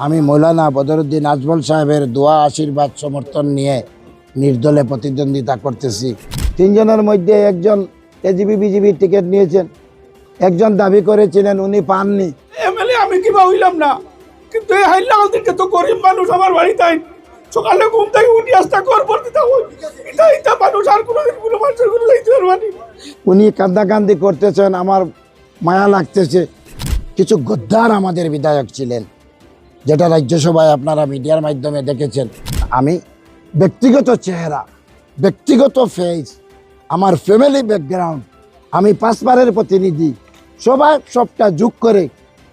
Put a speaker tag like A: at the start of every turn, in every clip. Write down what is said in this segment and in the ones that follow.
A: আমি মৌলানা বদরুদ্দিন আজমল সাহেবের দোয়া আশীর্বাদ সমর্থন নিয়ে নির্দলে প্রতিদ্বন্দ্বিতা করতেছি। তিনজনের মধ্যে একজন এজিবি বিজিবির টিকিট নিয়েছেন, একজন দাবি করেছিলেন উনি পাননি।
B: এমএলএ আমি কিবা হইলাম না, কিন্তু এই হাইলাকান্দিতে তো গরিব মানুষ আমার বাড়িতে সকালে ঘুম থেকে উঠি আসতে করবো এটা মানুষ আর কোনোদিন কোনো মানুষের কোনো যাইতে পারবানি।
A: উনি কান্দাকান্দি করতেছেন, আমার মায়া লাগতেছে। কিছু গদ্দার আমাদের বিধায়ক ছিলেন, যেটা রাজ্যসভায় আপনারা মিডিয়ার মাধ্যমে দেখেছেন। আমি ব্যক্তিগত চেহারা, ব্যক্তিগত ফেস, আমার ফ্যামিলি ব্যাকগ্রাউন্ড, আমি 5 বারের প্রতিনিধি, সবটা যোগ করে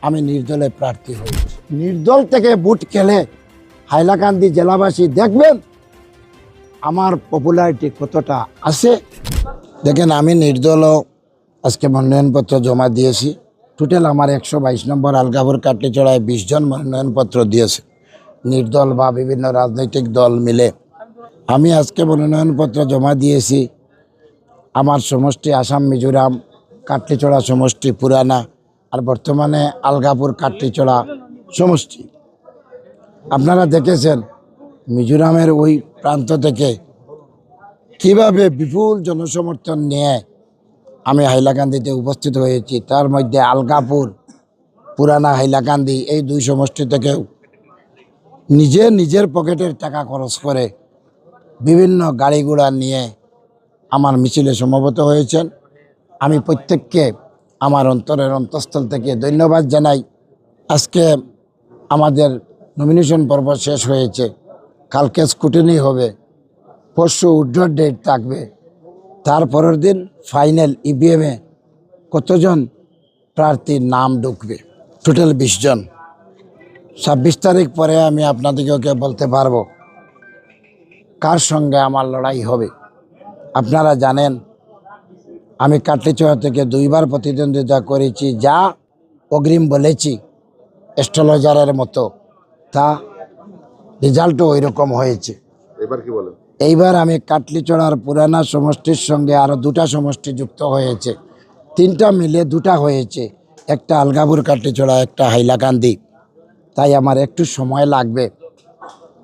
A: আমি নির্দলে প্রার্থী হয়েছি। নির্দল থেকে ভোট খেলে হাইলাকান্দি জেলাবাসী দেখবেন আমার পপুলারিটি কতটা আছে। দেখেন, আমি নির্দলও আজকে মনোনয়নপত্র জমা দিয়েছি। টোটাল আমার 122 নম্বর আলগাপুর কাটলিচড়ায় 20 জন মনোনয়নপত্র দিয়েছে, নির্দল বা বিভিন্ন রাজনৈতিক দল মিলে। আমি আজকে মনোনয়নপত্র জমা দিয়েছি আমার সমষ্টি আসাম মিজোরাম কাটলিচড়া সমষ্টি পুরানা, আর বর্তমানে আলগাপুর কাটলিচড়া সমষ্টি। আপনারা দেখেছেন মিজোরামের ওই প্রান্ত থেকে কিভাবে বিপুল জনসমর্থন নিয়ে আমি হাইলাকান্দিতে উপস্থিত হয়েছি। তার মধ্যে আলগাপুর, পুরানা হাইলাকান্দি, এই 2 সমষ্টি থেকেও নিজের পকেটের টাকা খরচ করে বিভিন্ন গাড়ি ঘোড়া নিয়ে আমার মিছিলে সমবেত হয়েছেন। আমি প্রত্যেককে আমার অন্তরের অন্তঃস্থল থেকে ধন্যবাদ জানাই। আজকে আমাদের নমিনেশন পর্ব শেষ হয়েছে, কালকে স্কুটিনি হবে, পরশু উইথড্র ডেট থাকবে, তারপরের দিন ফাইনাল ইভিএমে কতজন প্রার্থীর নাম ঢুকবে। টোটাল 20 জন। 26 তারিখ পরে আমি আপনাদেরকে বলতে পারবো কার সঙ্গে আমার লড়াই হবে। আপনারা জানেন আমি কাটলিচড়া থেকে 2 বার প্রতিদ্বন্দ্বিতা করেছি, যা অগ্রিম বলেছি অ্যাস্ট্রোলজারের মতো তা রেজাল্টও ওই রকম হয়েছে।
C: এবার কি বলেন?
A: এইবার আমি কাটলিচড়ার পুরানা সমষ্টির সঙ্গে আরও 2টা সমষ্টি যুক্ত হয়েছে, 3টা মিলে 2টা হয়েছে, একটা আলগাপুর কাটলিচড়া, একটা হাইলাকান্দি। তাই আমার একটু সময় লাগবে।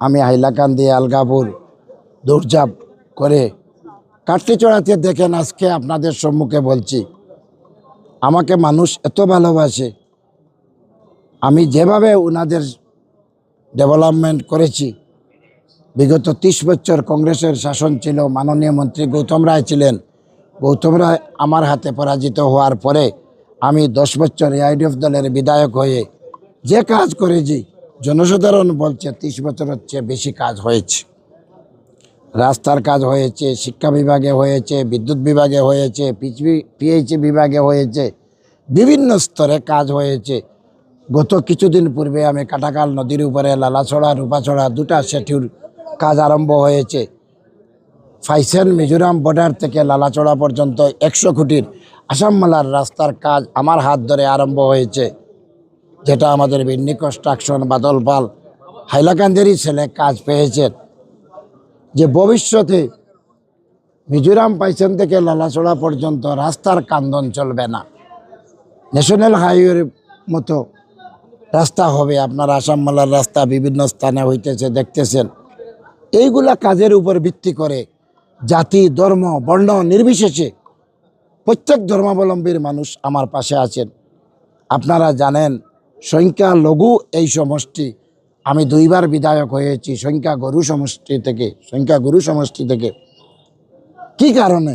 A: আমি হাইলাকান্দি আলগাপুর দৌড়ঝাঁপ করে কাটলিচড়াতে দেখেন আজকে আপনাদের সম্মুখে বলছি আমাকে মানুষ এত ভালোবাসে। আমি যেভাবে ওনাদের ডেভেলপমেন্ট করেছি, বিগত 30 বছর কংগ্রেসের শাসন ছিল, মাননীয় মন্ত্রী গৌতম রায় ছিলেন। গৌতম রায় আমার হাতে পরাজিত হওয়ার পরে আমি 10 বছর এআইডিএফ দলের বিধায়ক হয়ে যে কাজ করেছি, জনসাধারণ বলছে 30 বছরের চেয়ে বেশি কাজ হয়েছে। রাস্তার কাজ হয়েছে, শিক্ষা বিভাগে হয়েছে, বিদ্যুৎ বিভাগে হয়েছে, পিএইচই বিভাগে হয়েছে, বিভিন্ন স্তরে কাজ হয়েছে। গত কিছুদিন পূর্বে আমি কাটাকাল নদীর উপরে লালাছড়া রূপাছড়া 2টা সেতুর কাজ আরম্ভ হয়েছে। ফাইসেন মিজোরাম বর্ডার থেকে লালাছড়া পর্যন্ত 100 কোটির আসামমালার রাস্তার কাজ আমার হাত ধরে আরম্ভ হয়েছে, যেটা আমাদের বিন্নি কনস্ট্রাকশন বাদল পাল হাইলাকান্দিরই ছেলে কাজ পেয়েছেন। যে ভবিষ্যতে মিজোরাম পাইসেন থেকে লালাছড়া পর্যন্ত রাস্তার কান্দন চলবে না, ন্যাশনাল হাইওয়ের মতো রাস্তা হবে। আপনার আসামমালার রাস্তা বিভিন্ন স্থানে হইতেছে, দেখতেছেন। এইগুলা কাজের উপর ভিত্তি করে জাতি, ধর্ম, বর্ণ নির্বিশেষে প্রত্যেক ধর্মাবলম্বীর মানুষ আমার পাশে আছেন। আপনারা জানেন সংখ্যালঘু এই সমষ্টি, আমি 2 বার বিধায়ক হয়েছি সংখ্যাগুরু সমষ্টি থেকে। কি কারণে?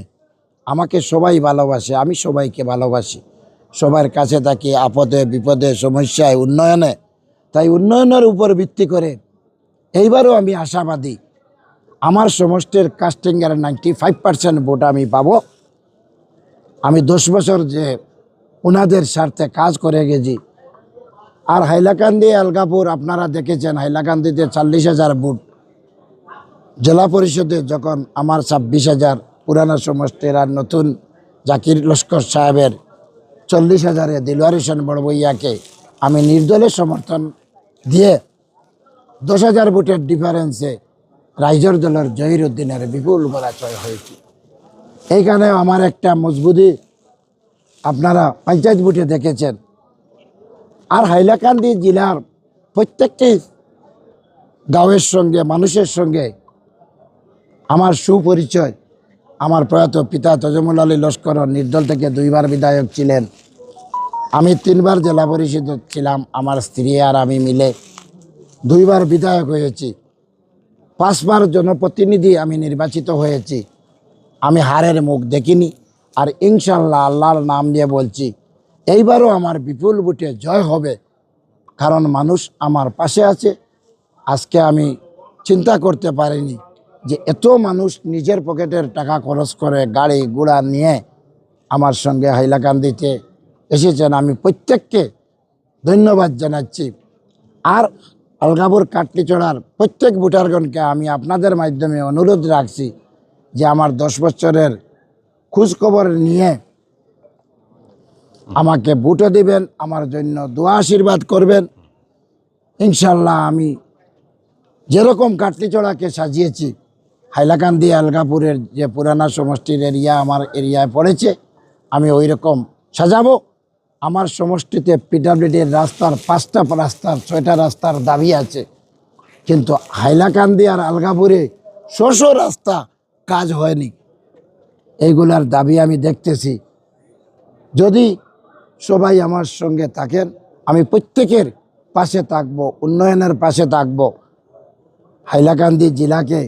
A: আমাকে সবাই ভালোবাসে, আমি সবাইকে ভালোবাসি, সবার কাছে থাকি আপদে বিপদে সমস্যায় উন্নয়নে। তাই উন্নয়নের উপর ভিত্তি করে এইবারও আমি আশাবাদী আমার সমষ্টির কাস্টিংয়ের 95% ভোট আমি পাবো। আমি 10 বছর যে ওনাদের স্বার্থে কাজ করে গেছি। আর হাইলাকান্দি আলগাপুর আপনারা দেখেছেন, হাইলাকান্দিতে 40,000 ভোট, জেলা পরিষদে যখন আমার 26,000, পুরানা সমষ্টির আর নতুন জাকির লস্কর সাহেবের 40,000-এ দিলওয়ার হোসেন বড়বইয়াকে আমি নির্দলের সমর্থন দিয়ে 10,000 ভোটের ডিফারেন্সে রাইজর দলের জহির উদ্দিনের বিপুল পরাজয় হয়েছে। এইখানে আমার একটা মজবুতি আপনারা পঞ্চায়েত ভোটে দেখেছেন। আর হাইলাকান্দি জেলার প্রত্যেকটি গাঁয়ের সঙ্গে মানুষের সঙ্গে আমার সুপরিচয়। আমার প্রয়াত পিতা তজমুল আলী লস্কর নির্দল থেকে 2 বার বিধায়ক ছিলেন। আমি 3 বার জেলা পরিষদ ছিলাম। আমার স্ত্রী আর আমি মিলে 2 বার বিধায়ক হয়েছি। 5 বার জনপ্রতিনিধি আমি নির্বাচিত হয়েছি। আমি হারের মুখ দেখিনি। আর ইনশাল্লাহ আল্লাহর নাম দিয়ে বলছি, এইবারও আমার বিপুল ভোটে জয় হবে, কারণ মানুষ আমার পাশে আছে। আজকে আমি চিন্তা করতে পারিনি যে এত মানুষ নিজের পকেটের টাকা খরচ করে গাড়ি ঘোড়া নিয়ে আমার সঙ্গে হাইলাকান্দিতে এসেছেন। আমি প্রত্যেককে ধন্যবাদ জানাচ্ছি। আর আলগাপুর কাটলিচড়ার প্রত্যেক ভোটারগণকে আমি আপনাদের মাধ্যমে অনুরোধ রাখছি যে আমার 10 বছরের খোঁজখবর নিয়ে আমাকে ভোটও দিবেন, আমার জন্য দোয়া আশীর্বাদ করবেন। ইনশাল্লাহ আমি যেরকম কাটলিচড়াকে সাজিয়েছি, হাইলাকান্দি আলগাপুরের যে পুরানা সমষ্টির এরিয়া আমার এরিয়ায় পড়েছে, আমি ওই রকম সাজাবো। আমার সমষ্টিতে পিডব্লিউডির রাস্তার 5টা রাস্তার 6টা রাস্তার দাবি আছে, কিন্তু হাইলাকান্দি আর আলগাপুরে 100 রাস্তা কাজ হয়নি। এইগুলার দাবি আমি দেখতেছি। যদি সবাই আমার সঙ্গে থাকেন, আমি প্রত্যেকের পাশে থাকব, উন্নয়নের পাশে থাকব। হাইলাকান্দি জেলাকে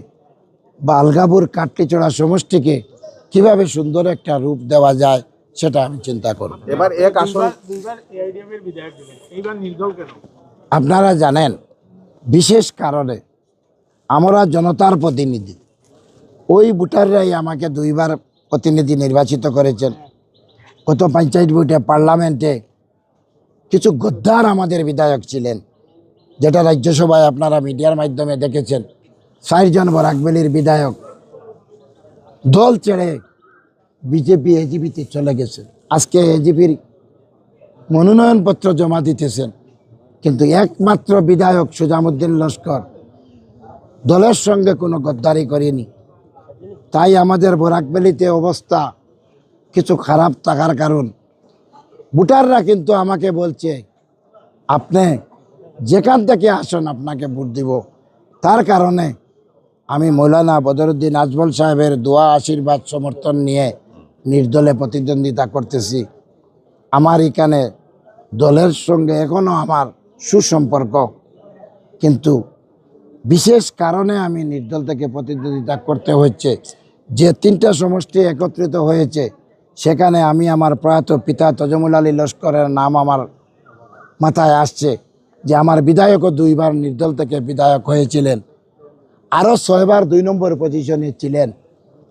A: বা আলগাপুর কাটলিচড়া সমষ্টিকে কিভাবে সুন্দর একটা রূপ দেওয়া যায় সেটা আমি চিন্তা করব।
C: এবার এক আসন
A: আপনারা জানেন, বিশেষ কারণে আমরা জনতার প্রতিনিধি। ওই ভোটাররাই আমাকে 2 বার প্রতিনিধি নির্বাচিত করেছেন। গত পঞ্চায়েত ভোটে পার্লামেন্টে কিছু গদ্দার আমাদের বিধায়ক ছিলেন, যেটা রাজ্যসভায় আপনারা মিডিয়ার মাধ্যমে দেখেছেন। 4 জন বরাকবেলির বিধায়ক দল ছেড়ে বিজেপি এজিপিতে চলে গেছেন। আজকে এজিপির মনোনয়নপত্র জমা দিতেছেন, কিন্তু একমাত্র বিধায়ক সুজামুদ্দিন লস্কর দলের সঙ্গে কোনো গদ্দারি করেনি। তাই আমাদের বরাকবেলিতে অবস্থা কিছু খারাপ থাকার কারণ ভোটাররা কিন্তু আমাকে বলছে, আপনি যেখান থেকে আসেন আপনাকে ভোট দিব। তার কারণে আমি মৌলানা বদরুদ্দিন আজমল সাহেবের দোয়া আশীর্বাদ সমর্থন নিয়ে নির্দলে প্রতিদ্বন্দ্বিতা করতেছি। আমার এখানে দলের সঙ্গে এখনও আমার সুসম্পর্ক, কিন্তু বিশেষ কারণে আমি নির্দল থেকে প্রতিদ্বন্দ্বিতা করতে হচ্ছে। যে 3টা সমষ্টি একত্রিত হয়েছে, সেখানে আমি আমার প্রয়াত পিতা তজমুল আলী লস্করের নাম আমার মাথায় আসছে, যে আমার বিধায়কও 2 বার নির্দল থেকে বিধায়ক হয়েছিলেন। আরও 6 বার 2 নম্বর পজিশনে ছিলেন।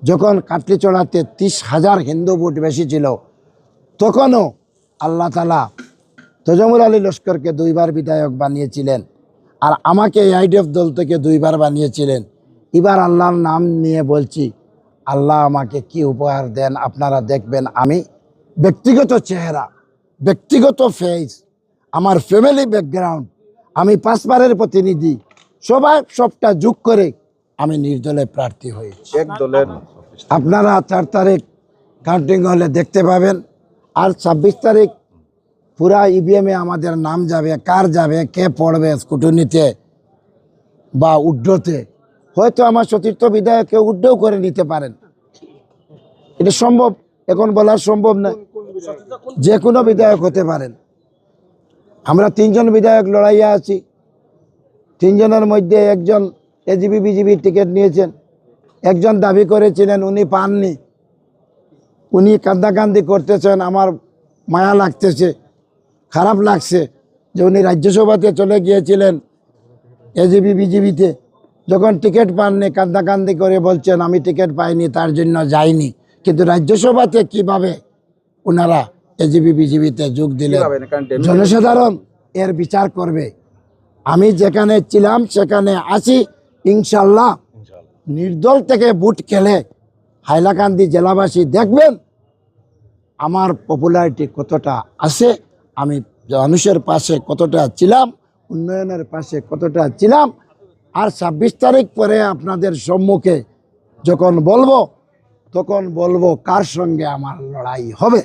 A: যখন কাটলিচড়াতে 30,000 হিন্দু ভোট বেশি ছিল, তখনও আল্লাহ তাআলা তজমুল আলী লস্করকে 2 বার বিধায়ক বানিয়েছিলেন। আর আমাকে আইডিএফ দল থেকে 2 বার বানিয়েছিলেন। এবার আল্লাহর নাম নিয়ে বলছি, আল্লাহ আমাকে কি উপহার দেন আপনারা দেখবেন। আমি ব্যক্তিগত চেহারা, ব্যক্তিগত ফেস, আমার ফ্যামিলি ব্যাকগ্রাউন্ড, আমি 5 বারের প্রতিনিধি, সবটা যোগ করে আমি নির্দলে প্রার্থী হয়েছি।
C: এক দলের
A: আপনারা 4 তারিখ কাউন্টিং হলে দেখতে পাবেন। আর 26 তারিখ পুরা ইভিএমে আমাদের নাম যাবে, কার যাবে, কে পড়বে স্কুটনিতে বা উড্ডতে। হয়তো আমার সতীর্থ বিধায়ককে উড্ডও করে নিতে পারেন, এটা সম্ভব। এখন বলা সম্ভব না, যে কোনো বিধায়ক হতে পারেন। আমরা 3 জন বিধায়ক লড়াইয়া আছি। 3 জনের মধ্যে একজন এজিপি বিজেপির টিকিট নিয়েছেন, একজন দাবি করেছিলেন উনি পাননি, উনি কান্দাকান্দি করতেছেন। আমার মায়া লাগতেছে, খারাপ লাগছে যে উনি রাজ্যসভাতে চলে গিয়েছিলেন এজিপি বিজেপিতে, যখন টিকিট পাননি কান্দাকান্দি করে বলছেন আমি টিকিট পাইনি, তার জন্য যাইনি। কিন্তু রাজ্যসভাতে কিভাবে ওনারা এজিপি বিজেপিতে যোগ দিলেন, জনসাধারণ এর বিচার করবে। আমি যেখানে ছিলাম সেখানে আছি। ইনশাল্লাহ নির্দল থেকে ভোট খেলে হাইলাকান্দি জেলাবাসী দেখবেন আমার পপুলারিটি কতটা আছে, আমি মানুষের পাশে কতটা ছিলাম, উন্নয়নের পাশে কতটা ছিলাম। আর 26 তারিখ পরে আপনাদের সম্মুখে যখন বলবো, তখন বলবো কার সঙ্গে আমার লড়াই হবে।